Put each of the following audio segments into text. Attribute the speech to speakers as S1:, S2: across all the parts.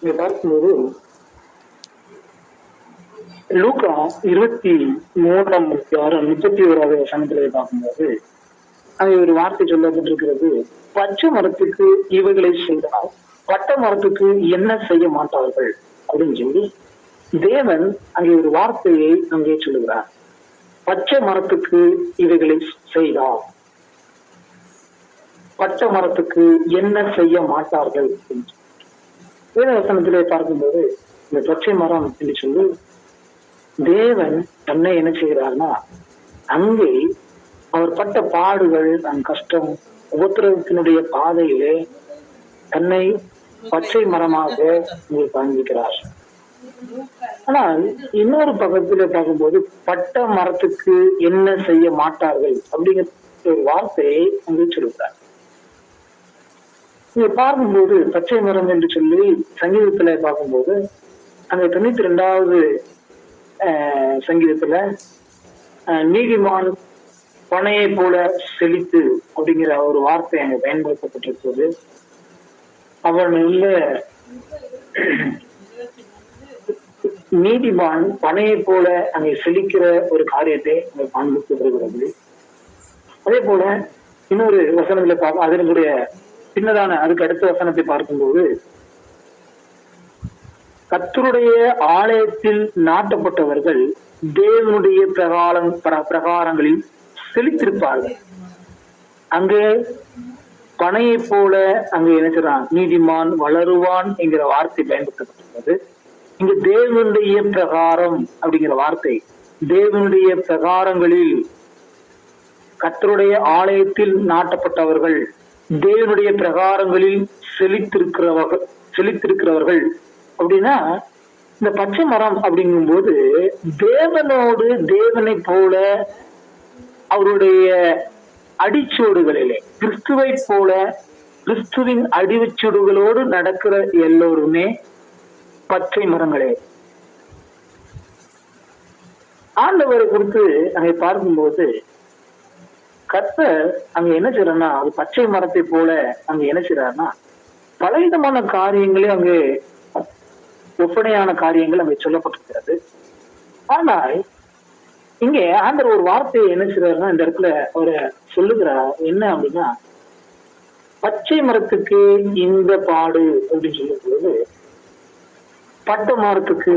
S1: இங்க பார்க்கும்போது லூக்கா 23:31 வசனத்திலே பார்க்கும்போது அங்கே ஒரு வார்த்தை சொல்லப்பட்டிருக்கிறது. பச்சை மரத்துக்கு இவைகளை செய்தால் பட்ட மரத்துக்கு என்ன செய்ய மாட்டார்கள் அப்படின்னு சொல்லி தேவன் அங்கே ஒரு வார்த்தையை அங்கே சொல்லுகிறார். பச்சை மரத்துக்கு இவைகளை செய்தால் பட்ட மரத்துக்கு என்ன செய்ய மாட்டார்கள். வேத வசனத்திலே பார்க்கும்போது இந்த பச்சை மரம் என்று சொல்லி தேவன் தன்னை என்ன செய்கிறார்னா, அங்கே அவர் பட்ட பாடுகள், தன் கஷ்டம், உபத்திரவத்தினுடைய பாதையிலே தன்னை பச்சை மரமாக காண்பிக்கிறார். ஆனால் இன்னொரு பக்கத்துல பார்க்கும்போது பட்ட மரத்துக்கு என்ன செய்ய மாட்டார்கள் அப்படிங்கிற ஒரு வார்த்தையை அங்கே சொல்லுகிறார். இங்க பார்க்கும்போது பச்சை மரம் என்று சொல்லி சங்கீதத்துல பார்க்கும்போது அந்த 92வது சங்கீதத்துல நீதிமான் பனையை போல செழித்து அப்படிங்கிற ஒரு வார்த்தை அங்க பயன்படுத்தப்பட்டிருக்கிறது. அவன் இல்ல நீதிமான் பனையை போல அங்கே செழிக்கிற ஒரு காரியத்தை அங்கே காண்பிக்கப்படுகிறது. அதே போல இன்னொரு வசனங்களை பார்க்க அதனுடைய பின்னதான அதுக்கு அடுத்த வசனத்தை பார்க்கும்போது கர்த்தருடைய ஆலயத்தில் நாட்டப்பட்டவர்கள் தேவனுடைய பிரகாரங்களில் செழித்திருப்பார்கள். அங்கே பனையை போல அங்கே நினைக்கிறான் நீதிமான் வளருவான் என்கிற வார்த்தை பயன்படுத்தப்பட்டுள்ளது. இங்க தேவனுடைய பிரகாரம் அப்படிங்கிற வார்த்தை, தேவனுடைய பிரகாரங்களில் கர்த்தருடைய ஆலயத்தில் நாட்டப்பட்டவர்கள் தேவனுடைய பிரகாரங்களில் செழித்திருக்கிறவர்கள் அப்படின்னா இந்த பச்சை மரம் அப்படிங்கும்போது தேவனோடு தேவனை போல அவருடைய அடிச்சோடுகளிலே கிறிஸ்துவை போல கிறிஸ்துவின் அடிவச்சோடுகளோடு நடக்கிற எல்லோருமே பச்சை மரங்களே. ஆண்டவரை குறித்து அங்கே பார்க்கும்போது கர்த்தர் அங்க என்ன செய்யறாருன்னா அது பச்சை மரத்தை போல அங்க என்ன செய்யறாருன்னா பலவிதமான காரியங்களே அங்கே ஒப்பனையான காரியங்கள் அங்கே சொல்லப்பட்டிருக்கிறது. ஆனால் இங்கே ஆண்டவர் ஒரு வார்த்தையை என்ன செய்யறாருன்னா இந்த இடத்துல அவரை சொல்லுகிறார். என்ன அப்படின்னா பச்சை மரத்துக்கு இந்த பாடு அப்படின்னு சொல்லும் பொழுது பட்ட மரத்துக்கு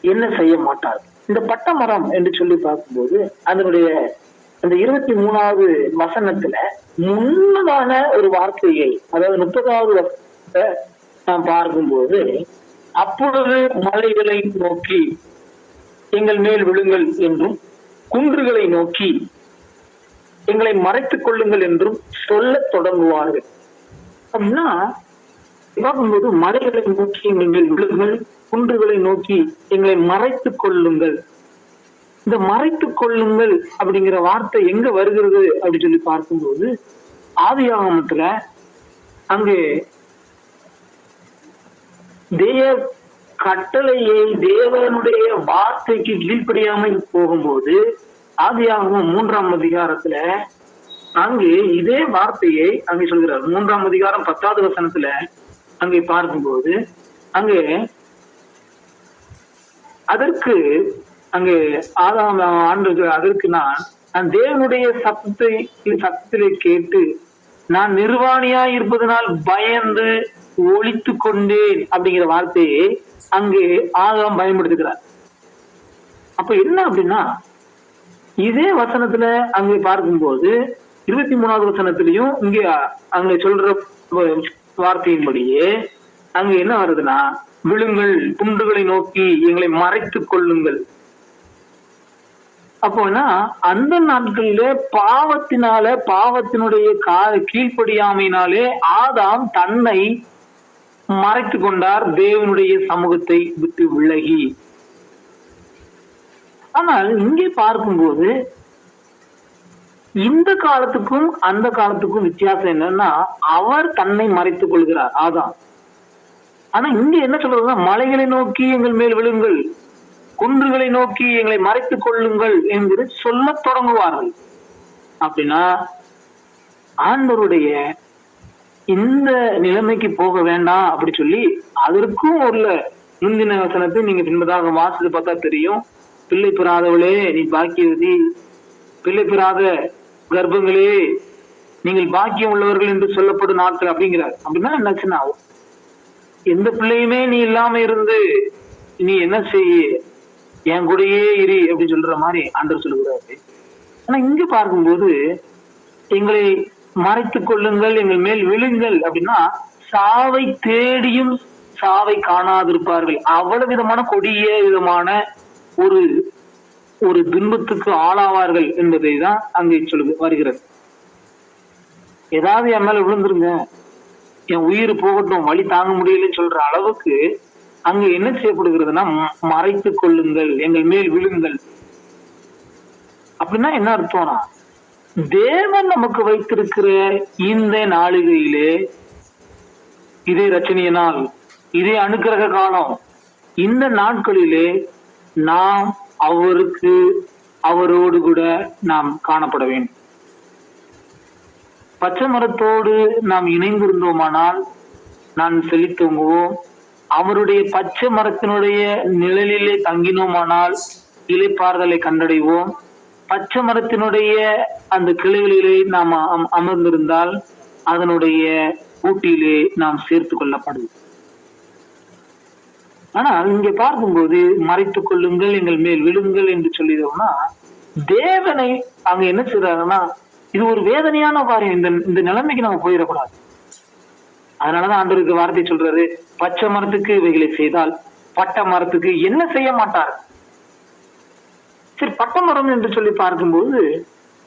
S1: என்ன செய்ய மாட்டார். இந்த பட்ட மரம் என்று சொல்லி பார்க்கும்போது அதனுடைய அந்த 23வது வசனத்துல முன்னதான ஒரு வார்த்தையை, அதாவது 30வது வசனத்தை நாம் பார்க்கும்போது அப்பொழுது மலைகளை நோக்கி எங்கள் மேல் விழுங்கள் என்றும் குன்றுகளை நோக்கி எங்களை மறைத்துக் கொள்ளுங்கள் என்றும் சொல்ல தொடங்குவார்கள். அப்படின்னா பார்க்கும்போது மலைகளை நோக்கி எங்கள் மேல் விழுங்கள், குன்றுகளை நோக்கி எங்களை மறைத்துக் கொள்ளுங்கள். இந்த மறைத்துக் கொள்ளுங்கள் அப்படிங்கிற வார்த்தை எங்க வருகிறது அப்படின்னு சொல்லி பார்க்கும்போது ஆதியாகமத்துல அங்கே தேவ கட்டளையை தேவனுடைய வார்த்தைக்கு கீழ்ப்படியாமல் போகும்போது ஆதியாகமம் 3ஆம் அதிகாரத்துல அங்கே இதே வார்த்தையை அங்கே சொல்கிறார். 3ஆம் அதிகாரம் 10வது வசனத்துல அங்கே பார்க்கும்போது அங்கே அதற்கு அங்கே ஆதாம் ஆண்டு அதற்கு நான் தேவனுடைய சத்தத்திலே கேட்டு நான் நிர்வாணியா இருப்பதனால் பயந்து ஒளித்து கொண்டேன் அப்படிங்கிற வார்த்தையை அங்கே ஆதாம் பயன்படுத்துகிறார். அப்ப என்ன அப்படின்னா இதே வசனத்துல அங்கே பார்க்கும்போது 23வது வசனத்திலையும் இங்கே அங்கே சொல்ற வார்த்தையின்படியே அங்க என்ன வருதுன்னா விழுங்கள், குன்றுகளை நோக்கி எங்களை மறைத்துக் கொள்ளுங்கள். அப்போனா அந்த நாட்களில பாவத்தினுடைய கீழ்ப்படியாமையினாலே ஆதாம் தன்னை மறைத்து கொண்டார் தேவனுடைய சமூகத்தை விட்டு விலகி. ஆனால் இங்கே பார்க்கும்போது இந்த காலத்துக்கும் அந்த காலத்துக்கும் வித்தியாசம் என்னன்னா அவர் தன்னை மறைத்துக் கொள்கிறார் ஆதாம். ஆனா இங்க என்ன சொல்றதுன்னா மலைகளை நோக்கி எங்கள் மேல் விழுங்கள், குன்றுகளை நோக்கி எங்களை மறைத்துக் கொள்ளுங்கள் என்று சொல்ல தொடங்குவார்கள். அப்படின்னா ஆண்டவருடைய இந்த நிலைமைக்கு போக வேண்டாம் அப்படி சொல்லி அதற்கும் உள்ள முந்தின வசனத்தை நீங்க பின்பதாக வாசித்து பார்த்தா தெரியும். பிள்ளை பெறாதவளே நீ பாக்கியவதி, பிள்ளை பெறாத கர்ப்பங்களே நீங்கள் பாக்கியம் உள்ளவர்கள் என்று சொல்லப்படும் நாட்கள் அப்படிங்கிறார். அப்படின்னா என்னாச்சுன்னா, எந்த பிள்ளையுமே நீ இல்லாம இருந்து நீ என்ன செய்ய, என் கூடயே இரு அப்படின்னு சொல்ற மாதிரி ஆண்டவர் சொல்லுகிறாரு. ஆனா இங்க பார்க்கும்போது எங்களை மறைத்துக் கொள்ளுங்கள், எங்கள் மேல் விழுங்கள் அப்படின்னா சாவை தேடியும் சாவை காணாதிருப்பார்கள். அவ்வளவு விதமான கொடிய விதமான ஒரு ஒரு துன்பத்துக்கு ஆளாவார்கள் என்பதை தான் அங்கே வருகிறது. ஏதாவது என் மேல விழுந்துருங்க, என் உயிர் போகட்டும், வழி தாங்க முடியலன்னு சொல்ற அளவுக்கு அங்க என்ன செய்யப்படுகிறதுனா, மறைத்துக் கொள்ளுங்கள், எங்கள் மேல் விழுங்கள். அப்படின்னா என்ன அர்த்தம்னா, தேவன் நமக்கு வைத்திருக்கிற இந்த நாளிகையிலே, இதே ரட்சணிய நாள், இதே அனுக்கிரக காலம், இந்த நாட்களிலே நாம் அவரோடு கூட நாம் காணப்பட வேண்டும். பச்சை மரத்தோடு நாம் இணைந்திருந்தோமானால் நான் செழித்தோங்குவோம். அவருடைய பச்சை மரத்தினுடைய நிழலிலே தங்கினோமானால் இலைப்பாறுதலை கண்டடைவோம். பச்சை மரத்தினுடைய அந்த கிளைகளிலே நாம் அமர்ந்திருந்தால் அதனுடைய ஊட்டியிலே நாம் சேர்த்து கொள்ளப்படுவோம். ஆனால் இங்க பார்க்கும்போது மறைத்துக் கொள்ளுங்கள், எங்கள் மேல் விழுங்கள் என்று சொல்லிடுவோம்னா, தேவனை அங்க என்ன செய்யறாருன்னா, இது ஒரு வேதனையான காரியம். இந்த நிலைமைக்கு நம்ம போயிடக்கூடாது. அதனாலதான் ஆண்டவருக்கு வார்த்தை சொல்றாரு, பச்சை மரத்துக்கு இவைகளை செய்தால் பட்ட மரத்துக்கு என்ன செய்ய மாட்டார். சரி, பட்ட மரம் என்று சொல்லி பார்க்கும்போது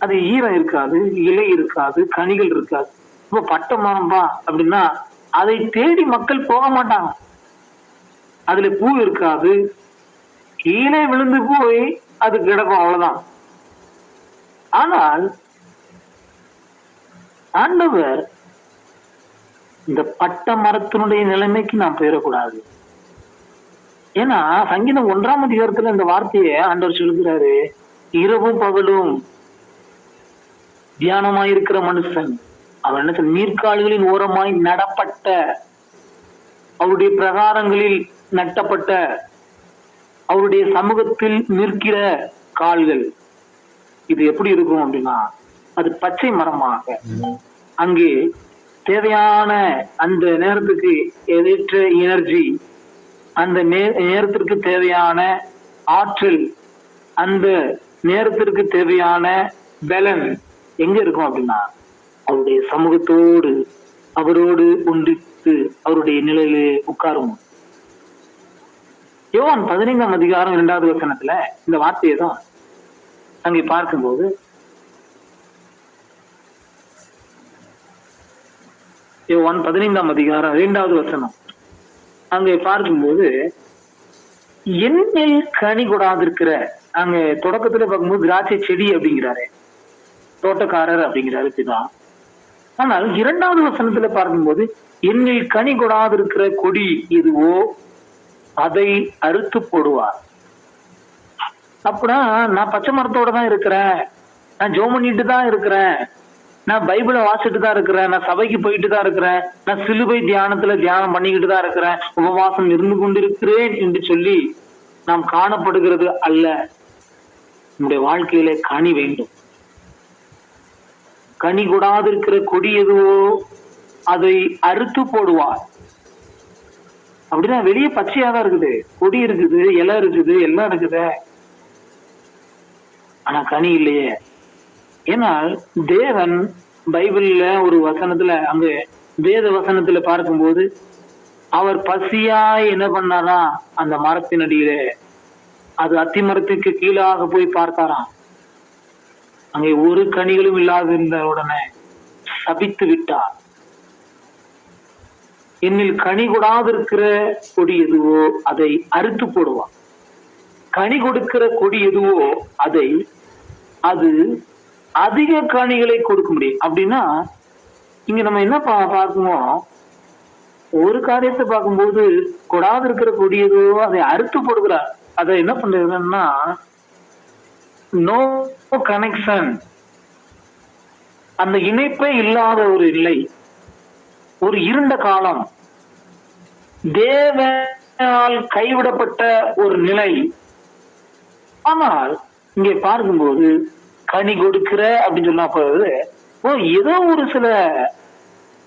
S1: அது ஈரம் இருக்காது, இலை இருக்காது, கனிகள் இருக்காது. இப்ப பட்ட மரம்பா அப்படின்னா அதை தேடி மக்கள் போக மாட்டாங்க. அதுல பூ இருக்காது, கீழே விழுந்து போய் அது கிடக்கும், அவ்வளவுதான். ஆனால் ஆண்டவர் இந்த பட்ட மரத்தினுடைய நிலைமைக்கு நாம் போயிடக்கூடாது. ஏன்னா சங்கீதம் 1ஆம் அதிகாரத்துல இந்த வார்த்தையை ஆண்டவர் சொல்கிறாரு, இரவும் பகலும் தியானமாயிருக்கிற மனுஷன் அவன் என்ன சொல்ல, நீர்க்கால்களின் ஓரமாய் நடப்பட்ட, அவருடைய பிரகாரங்களில் நட்டப்பட்ட, அவருடைய சமூகத்தில் நிற்கிற கால்கள். இது எப்படி இருக்கும் அப்படின்னா, அது பச்சை மரமாக அங்கே தேவையான அந்த நேரத்துக்கு ஏற்ற எனர்ஜி, அந்த நேரத்திற்கு தேவையான ஆற்றல், அந்த நேரத்திற்கு தேவையான பலன் எங்க இருக்கும் அப்படின்னா, அவருடைய சமூகத்தோடு அவரோடு ஒன்றித்து அவருடைய நிலையிலே உட்காரும். யோவான் 15ஆம் அதிகாரம் 2வது வசனத்துல இந்த வார்த்தையை தான் அங்கே பார்க்கும்போது, யோவான் 15ஆம் அதிகாரம் 2வது வசனம் அங்கே பார்க்கும்போது, எண்ணில் கனி கொடாதிருக்கிற, அங்க தொடக்கத்துல பார்க்கும்போது திராட்சை செடி அப்படிங்கிறாரு, தோட்டக்காரர் அப்படிங்கிறாரு பிதான். ஆனால் 2வது வசனத்துல பார்க்கும்போது, எண்ணில் கனி கொடாதிருக்கிற கொடி எதுவோ அதை அறுத்து போடுவார். அப்படின்னா நான் பச்சை மரத்தோட தான் இருக்கிறேன், நான் ஜெபம் பண்ணிட்டு தான் இருக்கிறேன், நான் பைபிளை வாசிட்டு தான் இருக்கிறேன், நான் சபைக்கு போயிட்டு தான் இருக்கிறேன், நான் சிலுவை தியானத்துல தியானம் பண்ணிக்கிட்டு தான் இருக்கிறேன், உபவாசம் இருந்து கொண்டிருக்கிறேன் என்று சொல்லி நாம் காணப்படுகிறது அல்ல. நம்முடைய வாழ்க்கையில கனி வேண்டும். கனி கொடாதிருக்கிற கொடி எதுவோ அதை அறுத்து போடுவார். அப்படின்னா வெளியே பச்சையா தான் இருக்குது, கொடி இருக்குது, இலை இருக்குது, எல்லாம் இருக்குது, ஆனா கனி இல்லையே. ஏனால் தேவன் பைபிள்ல ஒரு வசனத்துல, அங்க வேத வசனத்துல பார்க்கும்போது, அவர் பசியாய் என்ன பண்ணாரா, அந்த மரத்தின் அடியில, அது அத்தி மரத்துக்கு கீழாக போய் பார்த்தாராம். அங்கே ஒரு கனிகளும் இல்லாதிருந்த உடனே சபித்து விட்டார். என்னில் கனி கொடாதிருக்கிற கொடி எதுவோ அதை அறுத்து போடுவார். கனி கொடுக்கிற கொடி எதுவோ அது அதிக கனிகளை கொடுக்க முடியும். அப்படின்னா இங்க நம்ம என்ன பார்க்கணும், ஒரு காரியத்தை பார்க்கும்போது கொடாது இருக்கிற கொடி எதுவோ அதை அறுத்து போடுகிறார். அதை என்ன பண்றதுன்னா, நோ கனெக்ஷன், அந்த இணைப்பே இல்லாத ஒரு நிலை. ஒரு இருண்ட காலம், தேவனால் கைவிடப்பட்ட ஒரு நிலை. ஆனால் இங்கே பார்க்கும்போது கனி கொடுக்கிற அப்படின்னு சொன்னா போது ஏதோ ஒரு சில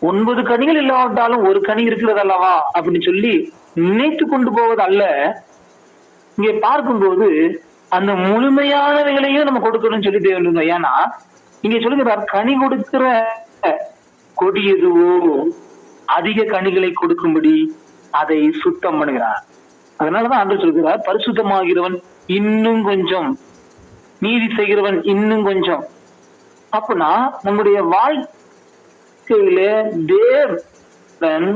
S1: 9 கனிகள் இல்லாவிட்டாலும் ஒரு கனி இருக்கிறது அல்லவா அப்படின்னு சொல்லி நினைத்து கொண்டு போவது அல்ல. இங்கே பார்க்கும்போது அந்த முழுமையானவைகளையும் நம்ம கொடுக்கணும்னு சொல்லி தேவையில்லை. ஏன்னா இங்க சொல்லுகிறார், கனி கொடுக்கிற கொடி எதுவோ அதிக கனிகளை கொடுக்கும்படி அதை சுத்தம் பண்ணுகிறார். அதனாலதான் ஆண்டவர் சொல்கிறார், பரிசுத்தமாகிறவன் இன்னும் கொஞ்சம், நீதி செய்கிறவன் இன்னும் கொஞ்சம். அப்படின்னா நம்முடைய வாழ்க்கையில தேவன்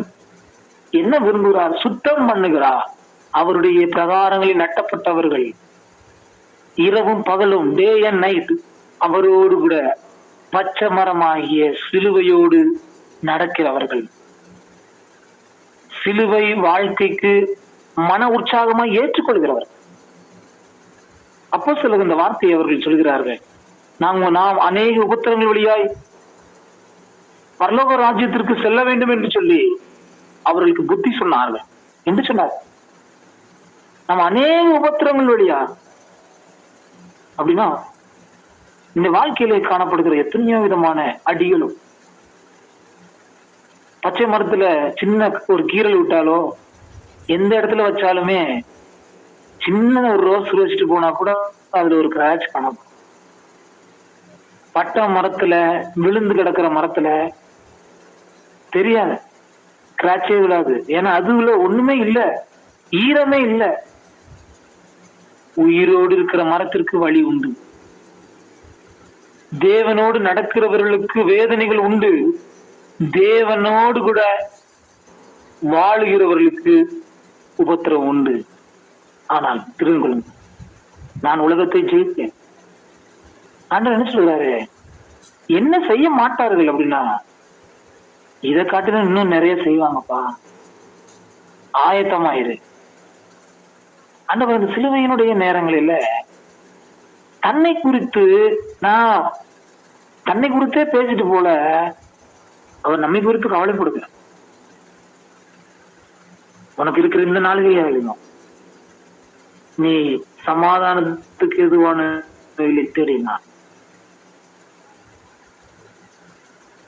S1: என்ன விரும்புகிறார்? சுத்தம் பண்ணுகிறார். அவருடைய பிரகாரங்களில் நட்டப்பட்டவர்கள் இரவும் பகலும், டே அண்ட் நைட், அவரோடு கூட பச்சை மரமாகிய சிலுவையோடு நடக்கிறவர்கள், சிலுவை வாழ்க்கைக்கு மன உற்சாகமாய் ஏற்றுக்கொள்கிறவர். அப்போஸ்தலர் இந்த வார்த்தையை அவர்கள் சொல்கிறார்கள், நாம் அநேக உபத்திரங்கள் வழியாய் பரலோக ராஜ்யத்திற்கு செல்ல வேண்டும் என்று சொல்லி அவர்களுக்கு புத்தி சொன்னார்கள் என்று சொன்னார். நாம் அநேக உபத்திரங்கள் வழியா அப்படின்னா இந்த வாழ்க்கையிலே காணப்படுகிற எத்தனையோ விதமான அடிகளும், பச்சை மரத்துல சின்ன ஒரு கீரல் விட்டாலோ எந்த இடத்துல வச்சாலுமே சின்ன ஒரு ரோஸ் வச்சுட்டு போனா கூட அதுல ஒரு கிராச் காணப்படும். பட்டை மரத்துல விழுந்து கிடக்கிற மரத்துல தெரியாது, கிராச்சே விழாது. ஏன்னா அதுல ஒண்ணுமே இல்ல, ஈரமே இல்ல. உயிரோடு இருக்கிற மரத்திற்கு வழி உண்டு. தேவனோடு நடக்கிறவர்களுக்கு வேதனைகள் உண்டு. தேவனோடு கூட வாழுகிறவர்களுக்கு உபத்திரம் உண்டு. ஆனால் திருங்குளும், நான் உலகத்தை ஜெயித்தேன். ஆண்டவர் என்ன சொல்றாரு? என்ன செய்ய மாட்டார்கள் அப்படின்னா, இதை காட்டிலும் இன்னும் நிறைய செய்வாங்கப்பா, ஆயத்தமாயிரு. ஆண்டவர் அந்த சிலுவையினுடைய நேரங்களில தன்னை குறித்தே பேசிட்டு போல அவர் நம்மை குறித்து கவலைப்படுகிறார். உனக்கு இருக்கிற இந்த நாளிலேயே ஆகணும், நீ சமாதானத்துக்கு எதுவான தேடினா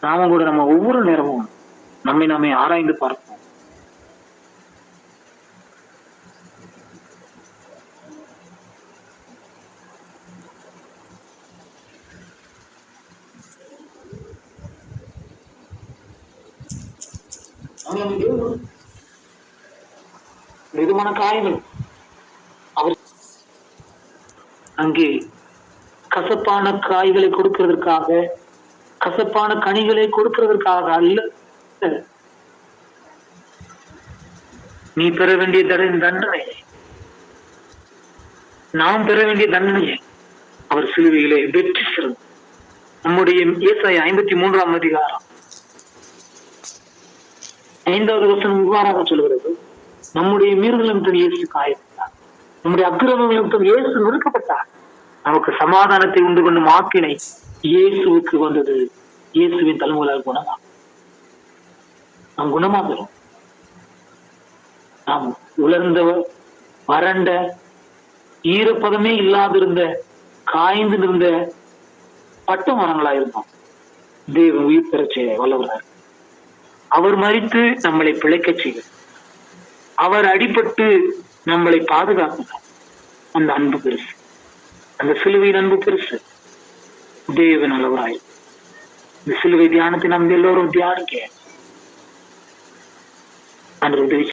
S1: நாம கூட நம்ம ஒவ்வொரு நேரமும் நம்மை ஆராய்ந்து பார்ப்போம். விதமான காயங்கள் அவர் அங்கே கசப்பான காய்களை கொடுக்கிறதற்காக, கசப்பான கனிகளை கொடுக்கிறதற்காக அல்ல. நீ பெற வேண்டிய தண்டனை, நாம் பெற வேண்டிய தண்டனையை அவர் சிலுவையிலே வெற்றி சிறந்த நம்முடைய ஏசாயா 53ஆம் அதிகாரம் 5வது வசனம் இவ்வாறாக சொல்கிறது, நம்முடைய மீறுதல் நிமித்தம் இயேசு காயப்பட்டார், நம்முடைய அக்கிரமம் நிமித்தம் இயேசு நொறுக்கப்பட்டார், நமக்கு சமாதானத்தை உண்டு கொள்ளும் ஆக்கினை இயேசுவுக்கு வந்தது. இயேசுவின் தலைமுறையால் குணமாகும். நாம் குணமாகிறோம். நாம் உலர்ந்த, வறண்ட, ஈரப்பதமே இல்லாதிருந்த, காய்ந்து இருந்த பட்ட மரங்களாயிருந்தோம். தேவன் உயிர் பெறச் செய்ய வல்லவரார். அவர் மரித்து நம்மளை பிழைக்க செய்கிறார். அவர் அடிபட்டு நம்மளை பாதுகாக்கிறார். அந்த அன்பு பெருசு, அந்த சிலுவையின் அன்பு பெருசு. தேவன் அளவராய் இந்த சிலுவை தியானத்தை நம்ம எல்லோரும் தியானிக்க அன்று உதவி